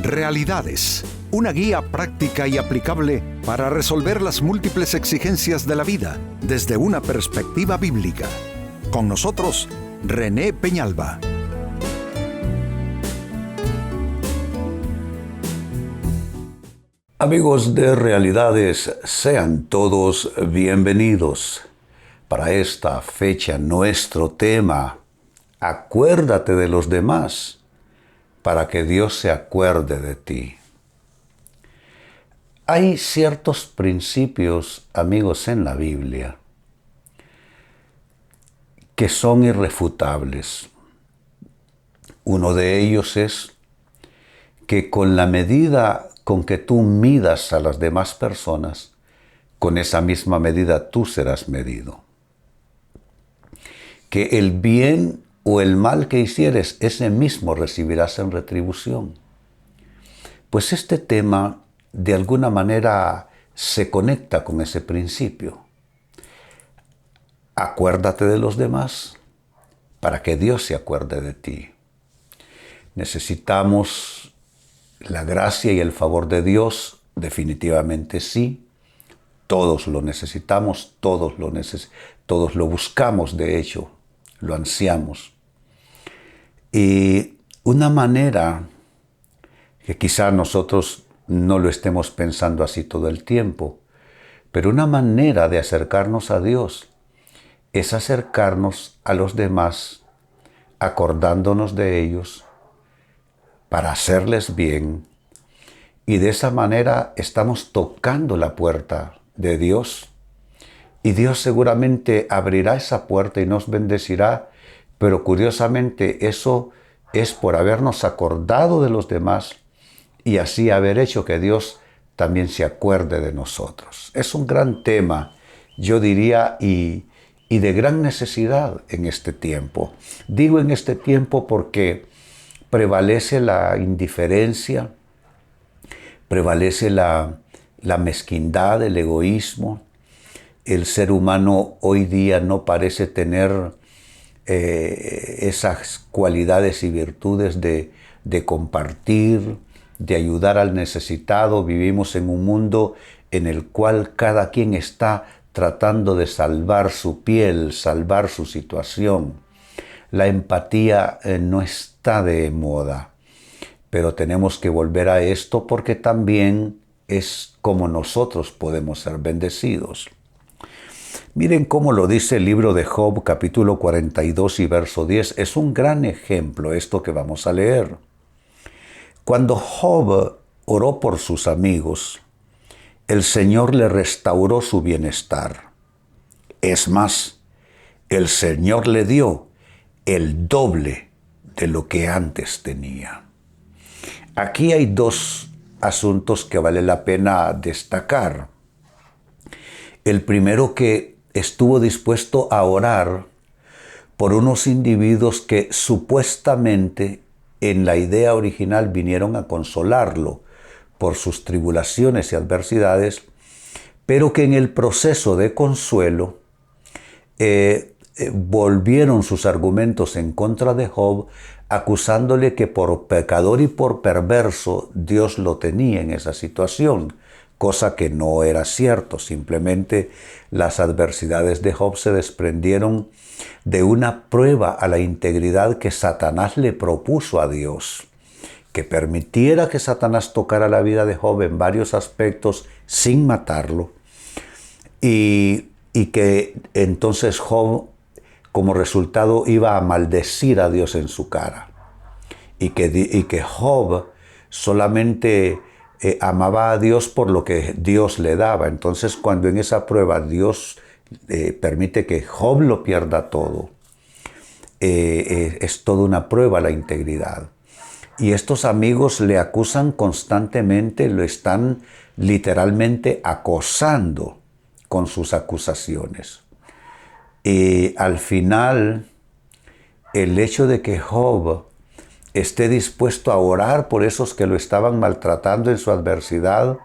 Realidades, una guía práctica y aplicable para resolver las múltiples exigencias de la vida desde una perspectiva bíblica. Con nosotros, René Peñalba. Amigos de Realidades, sean todos bienvenidos. Para esta fecha, nuestro tema, acuérdate de los demás, para que Dios se acuerde de ti. Hay ciertos principios, amigos, en la Biblia que son irrefutables. Uno de ellos es que con la medida con que tú midas a las demás personas, con esa misma medida tú serás medido. Que el bien o el mal que hicieres, ese mismo recibirás en retribución. Pues este tema, de alguna manera, se conecta con ese principio. Acuérdate de los demás, para que Dios se acuerde de ti. Necesitamos la gracia y el favor de Dios, definitivamente sí. Todos lo necesitamos, todos lo buscamos, de hecho, lo ansiamos. Y una manera que quizá nosotros no lo estemos pensando así todo el tiempo, pero una manera de acercarnos a Dios es acercarnos a los demás, acordándonos de ellos, para hacerles bien, y de esa manera estamos tocando la puerta de Dios, y Dios seguramente abrirá esa puerta y nos bendecirá, pero curiosamente eso es por habernos acordado de los demás y así haber hecho que Dios también se acuerde de nosotros. Es un gran tema, yo diría, y de gran necesidad en este tiempo. Digo en este tiempo porque prevalece la indiferencia, prevalece la mezquindad, el egoísmo. El ser humano hoy día no parece tener esas cualidades y virtudes de compartir, de ayudar al necesitado. Vivimos en un mundo en el cual cada quien está tratando de salvar su piel, salvar su situación. La empatía no está de moda, pero tenemos que volver a esto porque también es como nosotros podemos ser bendecidos. Miren cómo lo dice el libro de Job, capítulo 42 y verso 10. Es un gran ejemplo esto que vamos a leer. Cuando Job oró por sus amigos, el Señor le restauró su bienestar. Es más, el Señor le dio el doble de lo que antes tenía. Aquí hay dos asuntos que vale la pena destacar. El primero, que estuvo dispuesto a orar por unos individuos que supuestamente en la idea original vinieron a consolarlo por sus tribulaciones y adversidades, pero que en el proceso de consuelo volvieron sus argumentos en contra de Job, acusándole que por pecador y por perverso Dios lo tenía en esa situación, cosa que no era cierto. Simplemente las adversidades de Job se desprendieron de una prueba a la integridad que Satanás le propuso a Dios, que permitiera que Satanás tocara la vida de Job en varios aspectos sin matarlo, y que entonces Job, como resultado, iba a maldecir a Dios en su cara, y que Job solamente amaba a Dios por lo que Dios le daba. Entonces, cuando en esa prueba Dios permite que Job lo pierda todo, es toda una prueba la integridad. Y estos amigos le acusan constantemente, lo están literalmente acosando con sus acusaciones. Y al final, el hecho de que Job esté dispuesto a orar por esos que lo estaban maltratando en su adversidad,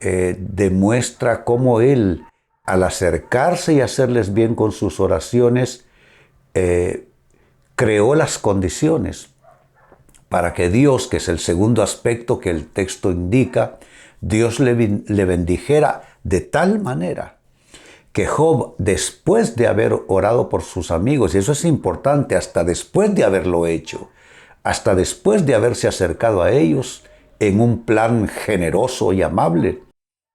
demuestra cómo él, al acercarse y hacerles bien con sus oraciones, creó las condiciones para que Dios, que es el segundo aspecto que el texto indica, Dios le bendijera de tal manera que Job, después de haber orado por sus amigos, y eso es importante, hasta después de haberlo hecho, hasta después de haberse acercado a ellos en un plan generoso y amable,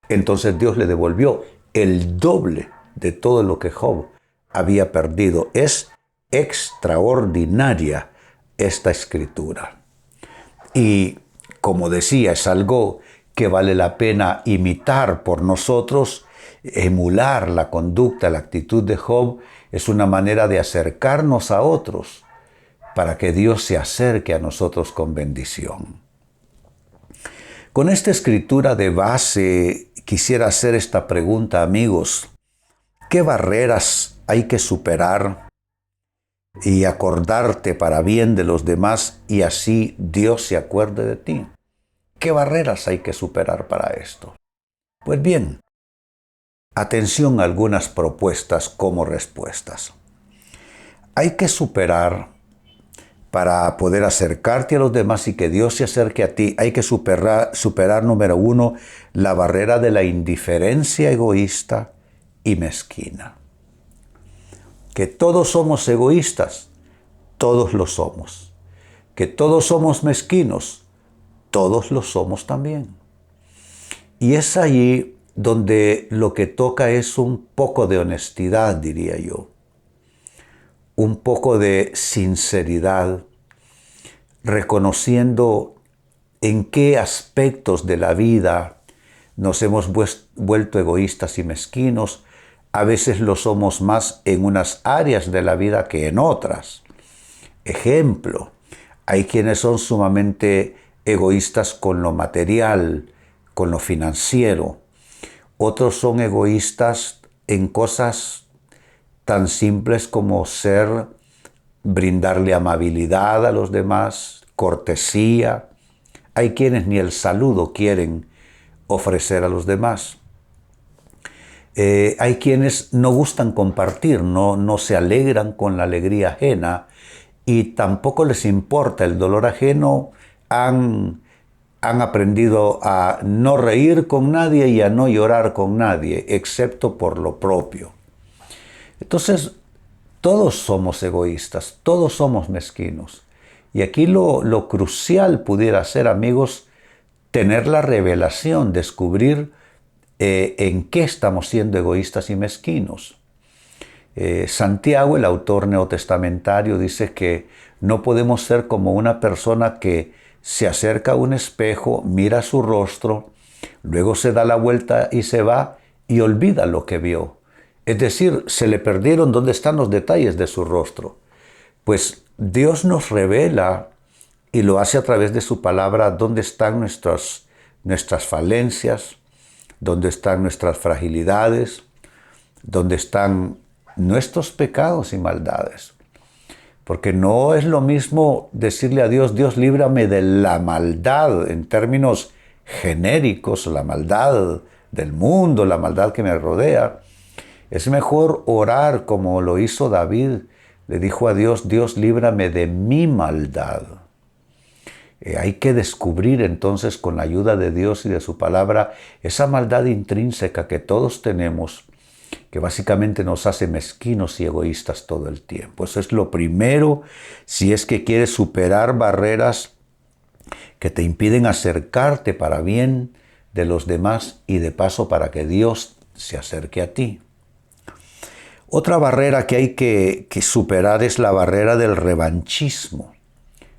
entonces Dios le devolvió el doble de todo lo que Job había perdido. Es extraordinaria esta escritura. Y como decía, es algo que vale la pena imitar por nosotros, emular la conducta, la actitud de Job, es una manera de acercarnos a otros para que Dios se acerque a nosotros con bendición. Con esta escritura de base, quisiera hacer esta pregunta, amigos. ¿Qué barreras hay que superar y acordarte para bien de los demás y así Dios se acuerde de ti? ¿Qué barreras hay que superar para esto? Pues bien, atención a algunas propuestas como respuestas. Hay que superar, para poder acercarte a los demás y que Dios se acerque a ti, hay que superar número 1, la barrera de la indiferencia egoísta y mezquina. Que todos somos egoístas, todos lo somos. Que todos somos mezquinos, todos lo somos también. Y es allí donde lo que toca es un poco de honestidad, diría yo. Un poco de sinceridad, reconociendo en qué aspectos de la vida nos hemos vuelto egoístas y mezquinos. A veces lo somos más en unas áreas de la vida que en otras. Ejemplo, hay quienes son sumamente egoístas con lo material, con lo financiero. Otros son egoístas en cosas tan simples como brindarle amabilidad a los demás, cortesía. Hay quienes ni el saludo quieren ofrecer a los demás. Hay quienes no gustan compartir, no se alegran con la alegría ajena y tampoco les importa el dolor ajeno. Han aprendido a no reír con nadie y a no llorar con nadie, excepto por lo propio. Entonces, todos somos egoístas, todos somos mezquinos. Y aquí lo crucial pudiera ser, amigos, tener la revelación, descubrir en qué estamos siendo egoístas y mezquinos. Santiago, el autor neotestamentario, dice que no podemos ser como una persona que se acerca a un espejo, mira su rostro, luego se da la vuelta y se va y olvida lo que vio. Es decir, se le perdieron dónde están los detalles de su rostro. Pues Dios nos revela y lo hace a través de su palabra dónde están nuestras falencias, dónde están nuestras fragilidades, dónde están nuestros pecados y maldades. Porque no es lo mismo decirle a Dios, Dios, líbrame de la maldad en términos genéricos, la maldad del mundo, la maldad que me rodea. Es mejor orar como lo hizo David. Le dijo a Dios, Dios, líbrame de mi maldad. Hay que descubrir entonces con la ayuda de Dios y de su palabra esa maldad intrínseca que todos tenemos, que básicamente nos hace mezquinos y egoístas todo el tiempo. Eso es lo primero si es que quieres superar barreras que te impiden acercarte para bien de los demás y de paso para que Dios se acerque a ti. Otra barrera que hay que superar es la barrera del revanchismo,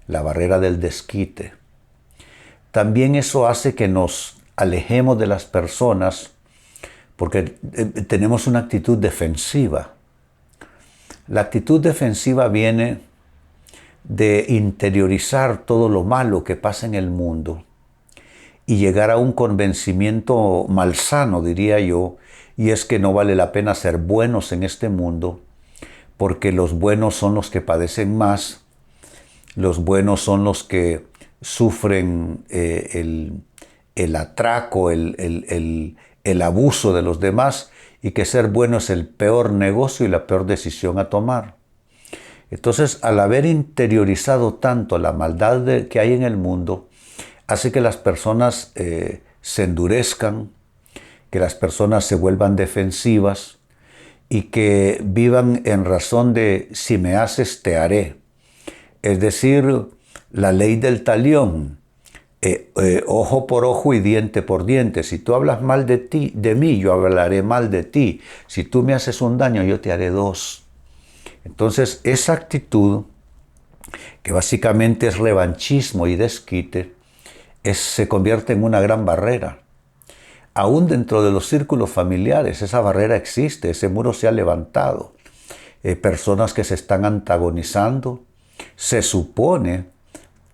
la barrera del desquite. También eso hace que nos alejemos de las personas porque tenemos una actitud defensiva. La actitud defensiva viene de interiorizar todo lo malo que pasa en el mundo y llegar a un convencimiento malsano, diría yo, y es que no vale la pena ser buenos en este mundo, porque los buenos son los que padecen más, los buenos son los que sufren el atraco, el abuso de los demás, y que ser bueno es el peor negocio y la peor decisión a tomar. Entonces, al haber interiorizado tanto la maldad que hay en el mundo, hace que las personas se endurezcan, que las personas se vuelvan defensivas y que vivan en razón de si me haces, te haré. Es decir, la ley del talión, ojo por ojo y diente por diente. Si tú hablas mal de mí, yo hablaré mal de ti. Si tú me haces un daño, yo te haré dos. Entonces, esa actitud, que básicamente es revanchismo y desquite, se convierte en una gran barrera. Aún dentro de los círculos familiares, esa barrera existe, ese muro se ha levantado. Personas que se están antagonizando, se supone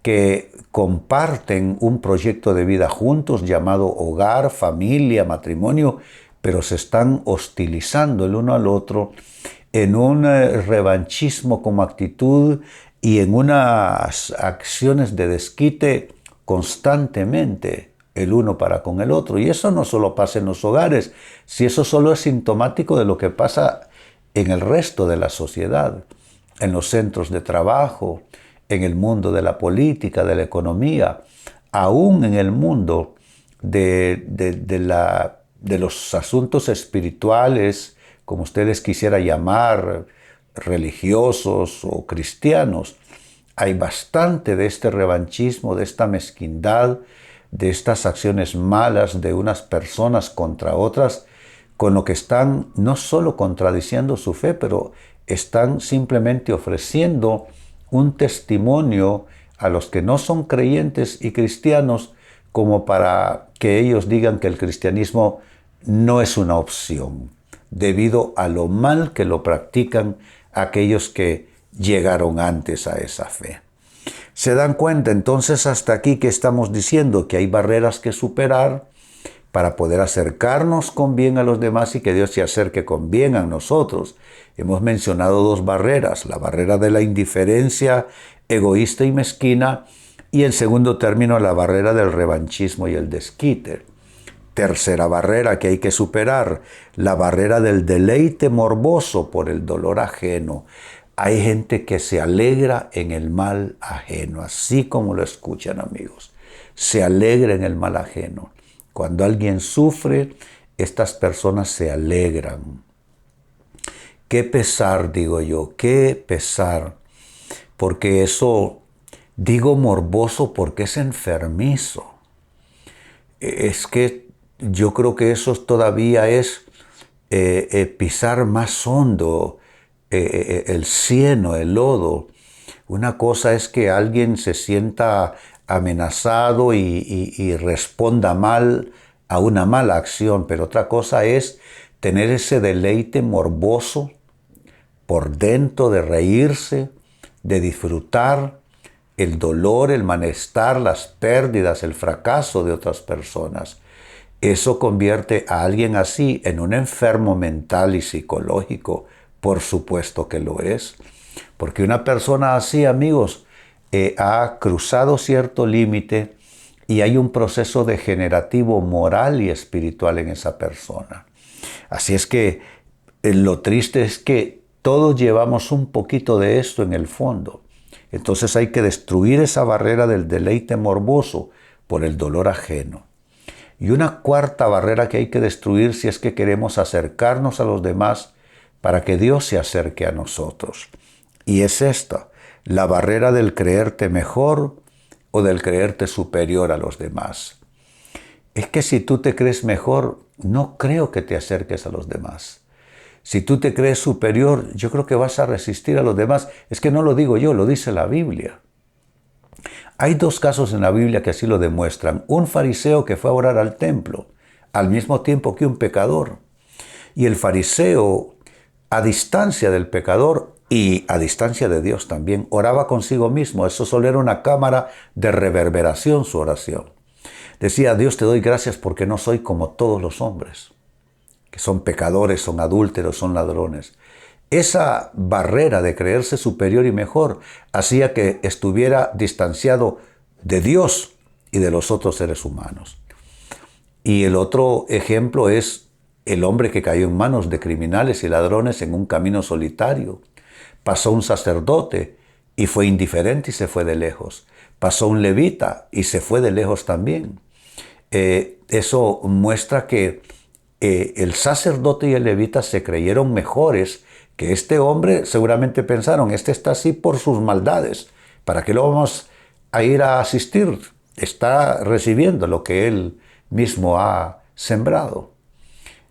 que comparten un proyecto de vida juntos llamado hogar, familia, matrimonio, pero se están hostilizando el uno al otro en un revanchismo como actitud y en unas acciones de desquite constantemente el uno para con el otro. Y eso no solo pasa en los hogares, si eso solo es sintomático de lo que pasa en el resto de la sociedad, en los centros de trabajo, en el mundo de la política, de la economía, aún en el mundo de los asuntos espirituales, como ustedes quisiera llamar, religiosos o cristianos. Hay bastante de este revanchismo, de esta mezquindad, de estas acciones malas de unas personas contra otras, con lo que están no solo contradiciendo su fe, pero están simplemente ofreciendo un testimonio a los que no son creyentes y cristianos, como para que ellos digan que el cristianismo no es una opción, debido a lo mal que lo practican aquellos que llegaron antes a esa fe. ¿Se dan cuenta entonces hasta aquí que estamos diciendo? Que hay barreras que superar para poder acercarnos con bien a los demás y que Dios se acerque con bien a nosotros. Hemos mencionado dos barreras: la barrera de la indiferencia egoísta y mezquina, y en segundo término la barrera del revanchismo y el desquite. Tercera barrera que hay que superar, la barrera del deleite morboso por el dolor ajeno. Hay gente que se alegra en el mal ajeno, así como lo escuchan, amigos. Se alegra en el mal ajeno. Cuando alguien sufre, estas personas se alegran. Qué pesar, digo yo, qué pesar. Porque eso, digo morboso porque es enfermizo. Es que yo creo que eso todavía es pisar más hondo el cieno, el lodo. Una cosa es que alguien se sienta amenazado y responda mal a una mala acción, pero otra cosa es tener ese deleite morboso por dentro, de reírse, de disfrutar el dolor, el malestar, las pérdidas, el fracaso de otras personas. Eso convierte a alguien así en un enfermo mental y psicológico. Por supuesto que lo es. Porque una persona así, amigos, ha cruzado cierto límite y hay un proceso degenerativo moral y espiritual en esa persona. Así es que lo triste es que todos llevamos un poquito de esto en el fondo. Entonces hay que destruir esa barrera del deleite morboso por el dolor ajeno. Y una cuarta barrera que hay que destruir si es que queremos acercarnos a los demás para que Dios se acerque a nosotros. Y es esta, la barrera del creerte mejor o del creerte superior a los demás. Es que si tú te crees mejor, no creo que te acerques a los demás. Si tú te crees superior, yo creo que vas a resistir a los demás. Es que no lo digo yo, lo dice la Biblia. Hay dos casos en la Biblia que así lo demuestran. Un fariseo que fue a orar al templo, al mismo tiempo que un pecador. Y el fariseo, a distancia del pecador y a distancia de Dios también, oraba consigo mismo. Eso solo era una cámara de reverberación, su oración. Decía: Dios, te doy gracias porque no soy como todos los hombres, que son pecadores, son adúlteros, son ladrones. Esa barrera de creerse superior y mejor hacía que estuviera distanciado de Dios y de los otros seres humanos. Y el otro ejemplo es el hombre que cayó en manos de criminales y ladrones en un camino solitario. Pasó un sacerdote y fue indiferente y se fue de lejos. Pasó un levita y se fue de lejos también. Eso muestra que el sacerdote y el levita se creyeron mejores que este hombre. Seguramente pensaron, este está así por sus maldades. ¿Para qué lo vamos a ir a asistir? Está recibiendo lo que él mismo ha sembrado.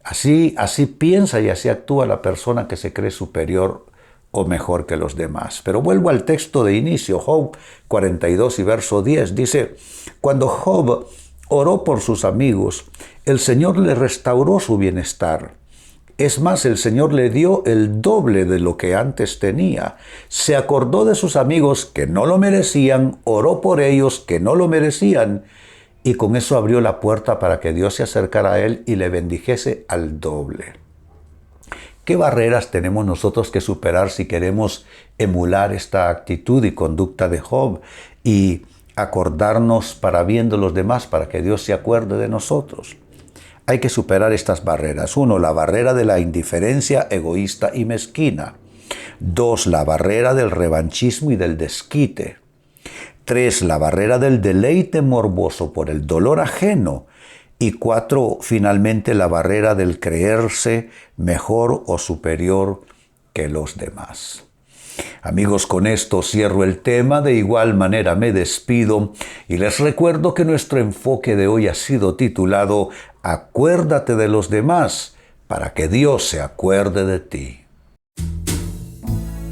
Así piensa y así actúa la persona que se cree superior o mejor que los demás. Pero vuelvo al texto de inicio, Job 42 y verso 10. Dice, cuando Job oró por sus amigos, el Señor le restauró su bienestar. Es más, el Señor le dio el doble de lo que antes tenía. Se acordó de sus amigos que no lo merecían, oró por ellos que no lo merecían, y con eso abrió la puerta para que Dios se acercara a él y le bendijese al doble. ¿Qué barreras tenemos nosotros que superar si queremos emular esta actitud y conducta de Job y acordarnos para bien de los demás, para que Dios se acuerde de nosotros? Hay que superar estas barreras. 1, la barrera de la indiferencia egoísta y mezquina. 2, la barrera del revanchismo y del desquite. 3, la barrera del deleite morboso por el dolor ajeno. Y 4, finalmente, la barrera del creerse mejor o superior que los demás. Amigos, con esto cierro el tema. De igual manera me despido y les recuerdo que nuestro enfoque de hoy ha sido titulado Acuérdate de los demás para que Dios se acuerde de ti.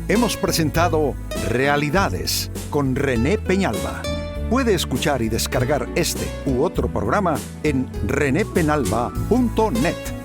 Hemos presentado Realidades con René Peñalba. Puede escuchar y descargar este u otro programa en renépenalba.net.